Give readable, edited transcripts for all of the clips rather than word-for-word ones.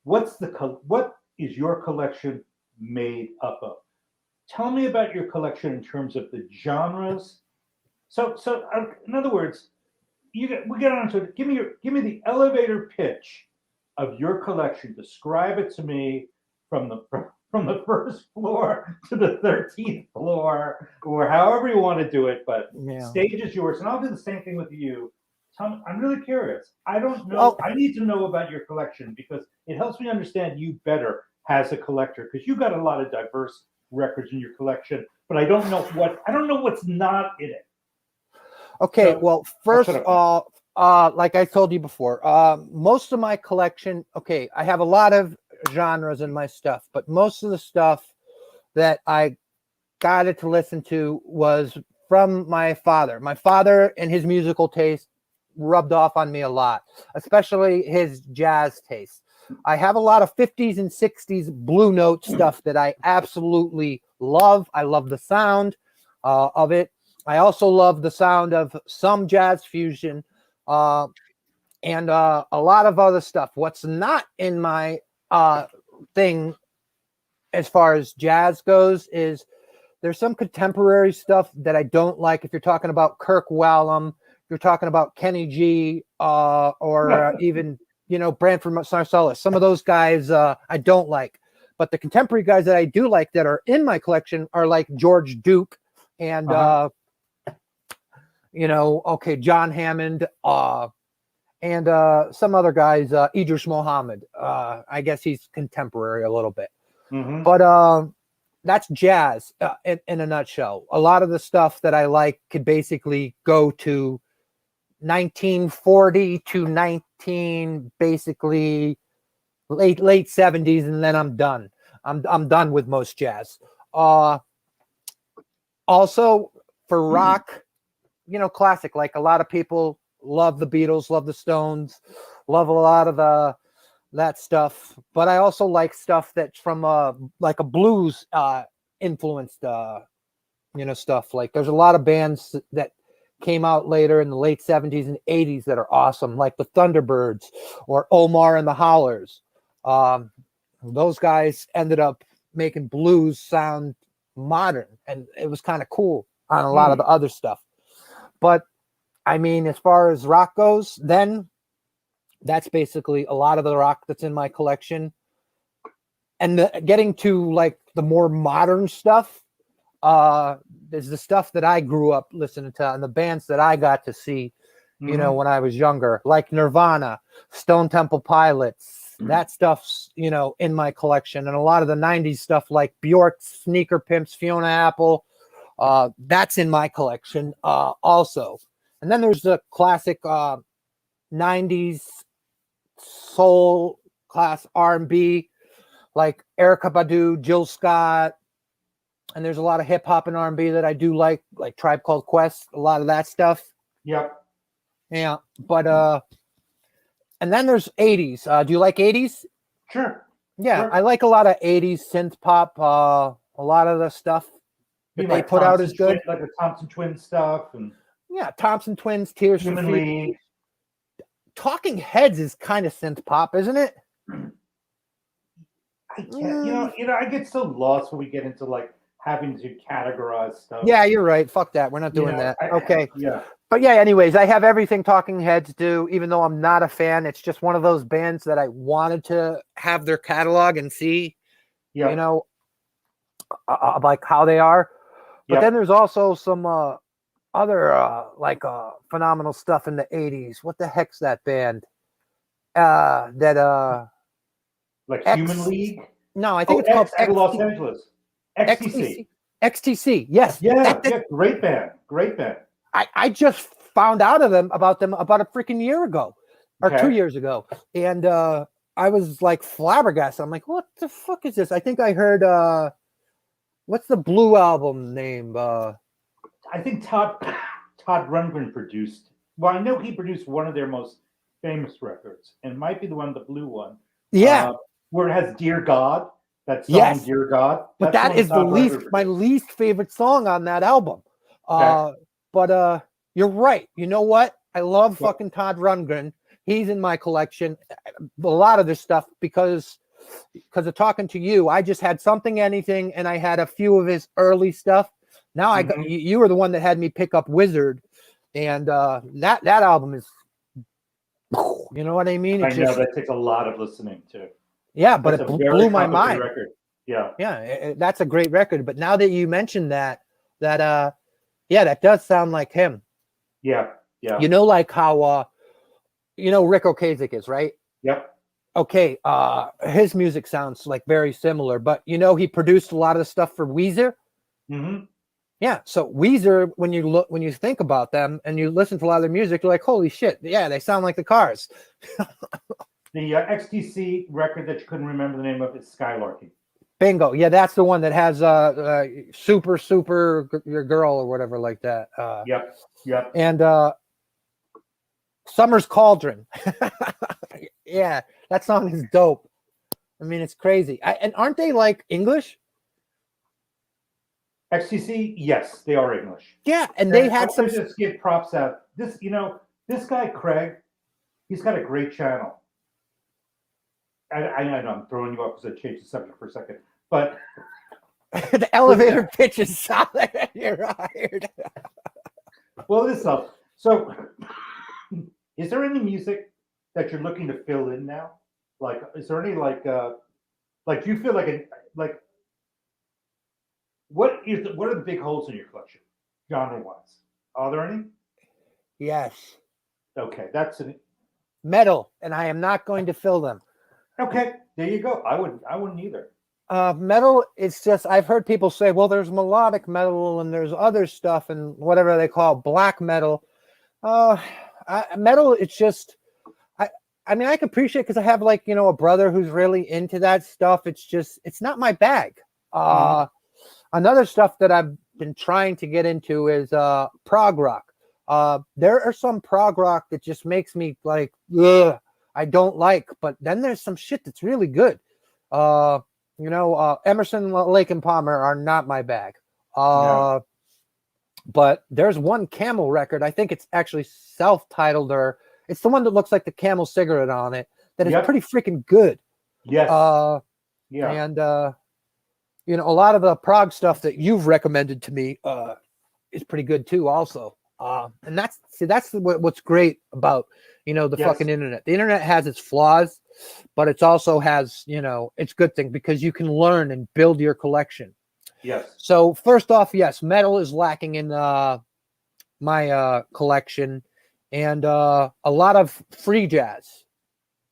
what is your collection made up of? Tell me about your collection in terms of the genres. In other words, we get on to it. Give me the elevator pitch of your collection. Describe it to me from the first floor to the 13th floor, or however you want to do it. But stage is yours, and I'll do the same thing with you. Tell me, I'm really curious. I don't know. Well, I need to know about your collection because it helps me understand you better as a collector. Because you've got a lot of diverse records in your collection, but I don't know what's not in it. Okay, so, well, first, like I told you before, most of my collection, okay, I have a lot of genres in my stuff, but most of the stuff that I got it to listen to was from my father. My father and his musical taste rubbed off on me a lot, especially his jazz taste. I have a lot of 50s and 60s Blue Note stuff that I absolutely love. I love the sound of it. I also love the sound of some jazz fusion and a lot of other stuff. What's not in my thing as far as jazz goes is there's some contemporary stuff that I don't like. If you're talking about Kirk Whalum, if you're talking about Kenny G, or even, Branford Marsalis, some of those guys I don't like. But the contemporary guys that I do like that are in my collection are like George Duke and, John Hammond, and some other guys, Idris Muhammad. I guess he's contemporary a little bit. Mm-hmm. But that's jazz in a nutshell. A lot of the stuff that I like could basically go to 1940 to basically late 70s, and then I'm done. I'm done with most jazz. Also for rock, classic, like a lot of people love the Beatles, love the Stones, love a lot of that stuff. But I also like stuff that's from like a blues influenced stuff. Like there's a lot of bands that came out later in the late 70s and 80s that are awesome, like the Thunderbirds or Omar and the Hollers. Those guys ended up making blues sound modern, and it was kind of cool on a lot of the other stuff. But I mean, as far as rock goes, then that's basically a lot of the rock that's in my collection. And getting to like the more modern stuff, is the stuff that I grew up listening to and the bands that I got to see, when I was younger, like Nirvana, Stone Temple Pilots. That stuff's, in my collection. And a lot of the 90s stuff like Bjork, Sneaker Pimps, Fiona Apple, that's in my collection also. And then there's the classic 90s soul class R&B, like Erykah Badu, Jill Scott. And there's a lot of hip hop and R&B that I do like Tribe Called Quest, a lot of that stuff. Yep. Yeah. But, and then there's 80s. Do you like 80s? Sure. Yeah. Sure. I like a lot of 80s synth pop. A lot of the stuff that they put out is good. Like the Thompson Twins stuff. And yeah. Thompson Twins, Tears for Fears. Talking Heads is kind of synth pop, isn't it? I can't, I get so lost when we get into like having to categorize stuff. Yeah, you're right. Fuck that. We're not doing that. Okay. Yeah. But yeah, anyways, I have everything Talking Heads do, even though I'm not a fan. It's just one of those bands that I wanted to have their catalog and see, like how they are. But then there's also some other phenomenal stuff in the 80s. What the heck's that band? Like Human League? No, I think it's called Los Angeles. XTC. XTC, yes. Yeah, great band. Great band. I just found out about them about a freaking year ago or 2 years ago. And I was like flabbergasted. I'm like, what the fuck is this? I think I heard, what's the Blue album name? I think Todd Rundgren produced. Well, I know he produced one of their most famous records, and it might be the Blue one. Yeah. Where it has Dear God, that song, Dear God. But that is my least favorite song on that album. But you're right. You know what? I love fucking Todd Rundgren. He's in my collection. A lot of this stuff because of talking to you, I just had Something Anything, and I had a few of his early stuff. Now I got, you were the one that had me pick up Wizard, and that album is, you know what I mean? I know that takes a lot of listening too. Yeah, but That's it a very blew my complicated mind. record. Yeah, yeah, that's a great record. But now that you mentioned that yeah, that does sound like him. yeah, yeah. You know, like how you know Rick Ocasek is, right? Yep. Okay, his music sounds like very similar, but you know he produced a lot of the stuff for Weezer. Mm-hmm. Yeah, so Weezer, when you think about them and you listen to a lot of their music, you're like, holy shit, yeah, they sound like the Cars. The XTC record that you couldn't remember the name of is Skylarking. Bingo, yeah, that's the one that has super your girl or whatever like that. Yep. And Summer's Cauldron. Yeah, that song is dope. I mean, it's crazy. And aren't they like English? XTC, yes, they are English. Yeah, and they had some. Just give props out. This guy Craig, he's got a great channel. I know I'm throwing you off because I changed the subject for a second, but the elevator pitch is solid. You're hired. Well, this up. So, is there any music that you're looking to fill in now? Like, is there any like do you feel like what are the big holes in your collection, genre-wise? Are there any? Yes. Okay, that's an metal, and I am not going to fill them. Okay, there you go. I wouldn't either. Metal, it's just, I've heard people say, well, there's melodic metal and there's other stuff and whatever they call black metal. Metal, it's just, I mean, I can appreciate it because I have like, you know, a brother who's really into that stuff. It's just, it's not my bag. Another stuff that I've been trying to get into is prog rock. There are some prog rock that just makes me like, ugh, I don't like, but then there's some shit that's really good. You know, Emerson, Lake and Palmer are not my bag. No. But there's one Camel record. I think it's actually self-titled, or it's the one that looks like the Camel cigarette on it. That is pretty freaking good. Yes. Yeah. And you know, a lot of the prog stuff that you've recommended to me is pretty good too, also. And that's what's great about, you know, the fucking internet. The internet has its flaws, but it also has, you know, it's good thing because you can learn and build your collection. Yes. So first off, yes, metal is lacking in my collection, and a lot of free jazz.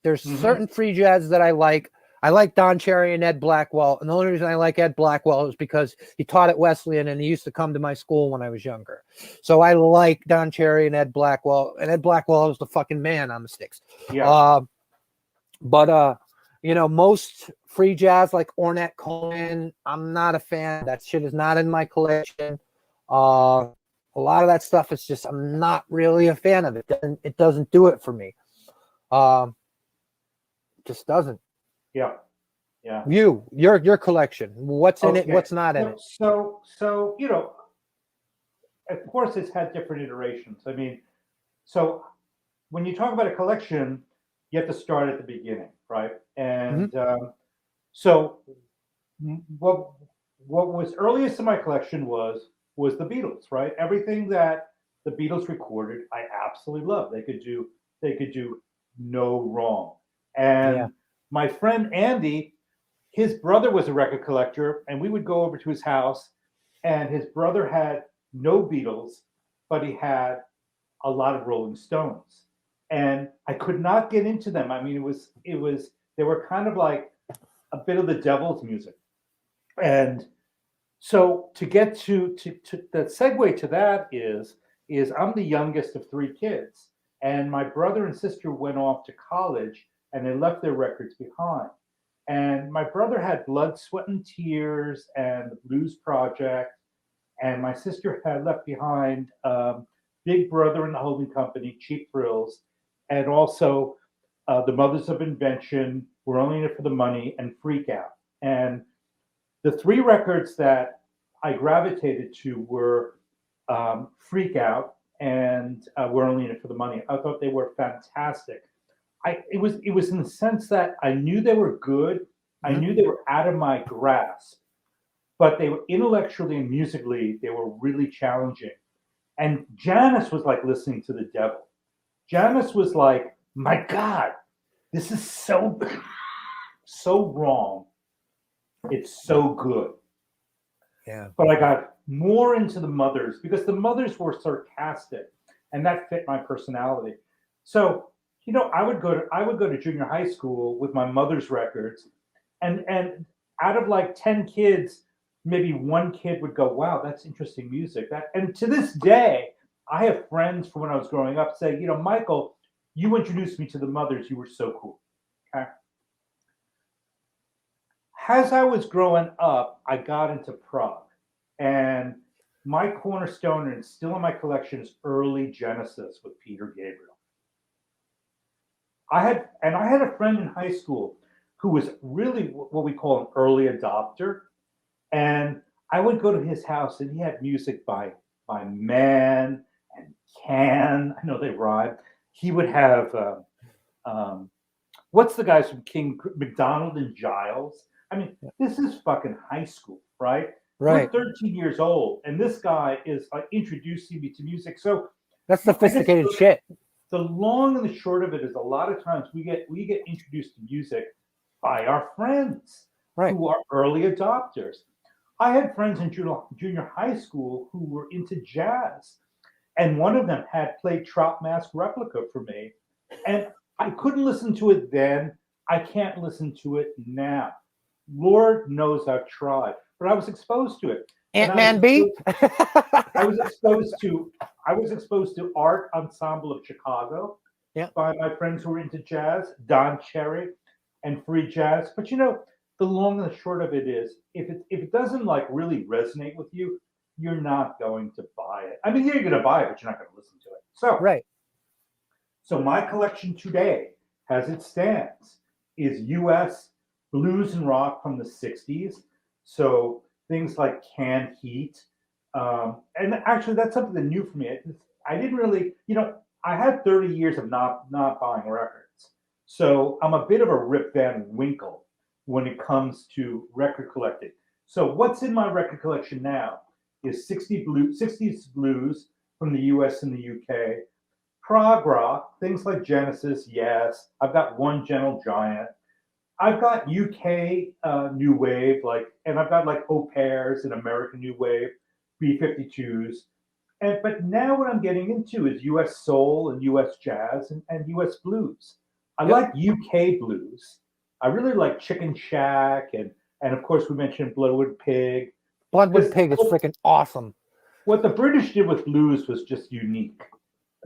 There's certain free jazz that I like. I like Don Cherry and Ed Blackwell, and the only reason I like Ed Blackwell is because he taught at Wesleyan and he used to come to my school when I was younger. So I like Don Cherry and Ed Blackwell, and Ed Blackwell is the fucking man on the sticks. Yeah. But you know, most free jazz like Ornette Coleman, I'm not a fan. That shit is not in my collection. A lot of that stuff is just, I'm not really a fan of it. It doesn't do it for me. Just doesn't. Yeah. Your collection. What's in it? What's not in it? So you know, of course, it's had different iterations. I mean, so when you talk about a collection, you have to start at the beginning, right? And so what was earliest in my collection was the Beatles, right? Everything that the Beatles recorded, I absolutely loved. They could do no wrong. And my friend Andy, his brother was a record collector, and we would go over to his house, and his brother had no Beatles, but he had a lot of Rolling Stones. And I could not get into them. I mean, it was they were kind of like a bit of the devil's music. And so to get to the segue to that is I'm the youngest of three kids, and my brother and sister went off to college and they left their records behind. And my brother had Blood, Sweat, and Tears and the Blues Project, and my sister had left behind Big Brother and the Holding Company, Cheap Thrills, and also The Mothers of Invention, We're Only in It for the Money, and Freak Out. And the three records that I gravitated to were Freak Out and We're Only in It for the Money. I thought they were fantastic. it was in the sense that I knew they were good. I knew they were out of my grasp, but they were intellectually and musically, they were really challenging. And Janis was like listening to the devil. Janis was like, my God, this is so so wrong. It's so good. Yeah. But I got more into the mothers because the mothers were sarcastic, and that fit my personality. So, I would go to junior high school with my mother's records, and out of like 10 kids, maybe one kid would go, "Wow, that's interesting music." And to this day, I have friends from when I was growing up say, "Michael, you introduced me to the mothers. You were so cool." Okay. As I was growing up, I got into prog, and my cornerstone and still in my collection is early Genesis with Peter Gabriel. I had a friend in high school who was really what we call an early adopter, and I would go to his house and he had music by Man and Can. I know they rhyme. He would have what's the guys from King McDonald and Giles? I mean, this is fucking high school, right? Right. We're 13 years old, and this guy is like introducing me to music. So That's sophisticated shit. The long and the short of it is a lot of times we get introduced to music by our friends who are early adopters. I had friends in junior high school who were into jazz, and one of them had played Trout Mask Replica for me, and I couldn't listen to it then. I can't listen to it now. Lord knows I've tried, but I was exposed to it. Ant-Man B. I was exposed to Art Ensemble of Chicago by my friends who were into jazz, Don Cherry and free jazz. But the long and the short of it is, if it doesn't like really resonate with you, you're not going to buy it. I mean, you're going to buy it, but you're not going to listen to it. So So my collection today, as it stands, is U.S. blues and rock from the 60s. So things like Canned Heat. And actually, that's something new for me. I didn't really, I had 30 years of not buying records. So I'm a bit of a Rip Van Winkle when it comes to record collecting. So what's in my record collection now is 60s blues from the US and the UK, prog rock, things like Genesis, yes. I've got One Gentle Giant. I've got UK new wave, and I've got like Au Pairs and American New Wave, B-52s. But now what I'm getting into is US soul and US jazz and US blues. I like UK blues. I really like Chicken Shack and of course we mentioned Bloodwood Pig. Bloodwood Pig is freaking awesome. What the British did with blues was just unique.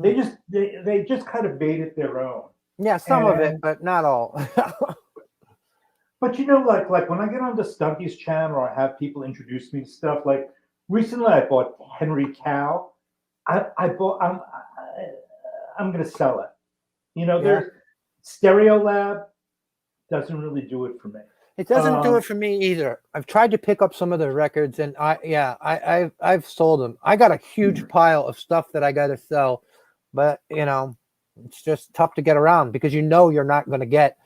They just kind of made it their own. Yeah, some of it, but not all. But like when I get onto Stunky's channel or I have people introduce me to stuff, like recently I bought Henry Cow. I'm gonna sell it. There's Stereo Lab doesn't really do it for me. It doesn't do it for me either. I've tried to pick up some of the records, and I've sold them. I got a huge pile of stuff that I got to sell, but it's just tough to get around because you're not going to get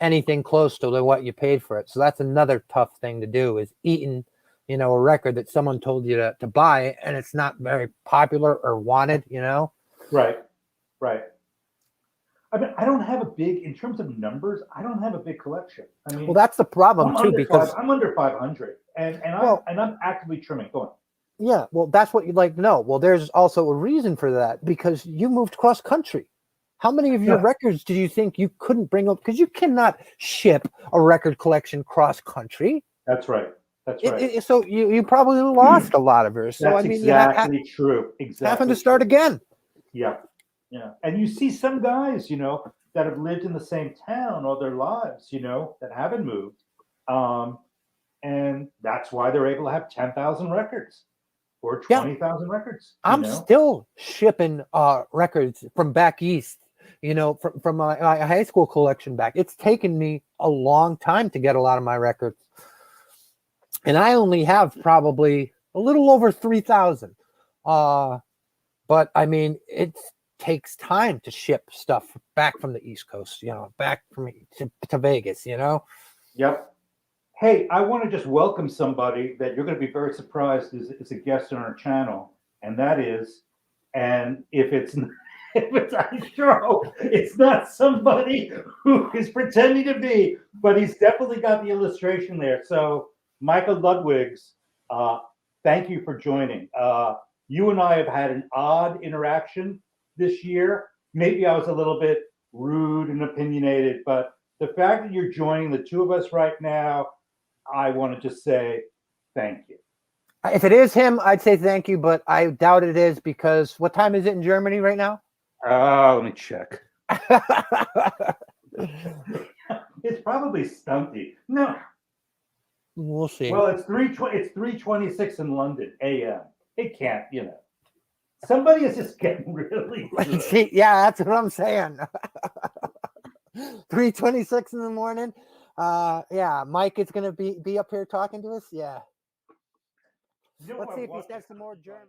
anything close to what you paid for it. So that's another tough thing to do, is eating a record that someone told you to buy and it's not very popular or wanted. Right. I mean, I don't have in terms of numbers, I don't have a big collection. I mean, well, that's the problem too, because I'm under 500 and I'm actively trimming. Go on. Yeah, well, that's what you'd like to know. Well, there's also a reason for that, because you moved cross country. How many of your records do you think you couldn't bring up? Because you cannot ship a record collection cross country. That's right. So you probably lost a lot of yours. So that's exactly true. Exactly. Having to start again. Yeah. And you see some guys, that have lived in the same town all their lives, that haven't moved. And that's why they're able to have 10,000 records or 20,000 records. I'm still shipping records from back east, from my high school collection back. It's taken me a long time to get a lot of my records. And I only have probably a little over 3,000. But I mean, it's takes time to ship stuff back from the East Coast, back from to Vegas, Yep. Hey, I want to just welcome somebody that you're going to be very surprised is a guest on our channel, and that is, and if it's I sure hope it's not somebody who is pretending to be, but he's definitely got the illustration there. So, Michael Ludwigs, thank you for joining. You and I have had an odd interaction this year. Maybe I was a little bit rude and opinionated, but the fact that you're joining the two of us right now, I want to just say thank you. If it is him, I'd say thank you, but I doubt it is, because what time is it in Germany right now? Let me check. It's probably stunty. No. We'll see. Well, it's 3:26 in London a.m. It can't, Somebody is just getting really good. Yeah, that's what I'm saying. 3:26 in the morning. Yeah, Mike is gonna be up here talking to us. Yeah. Let's see if he says some more German.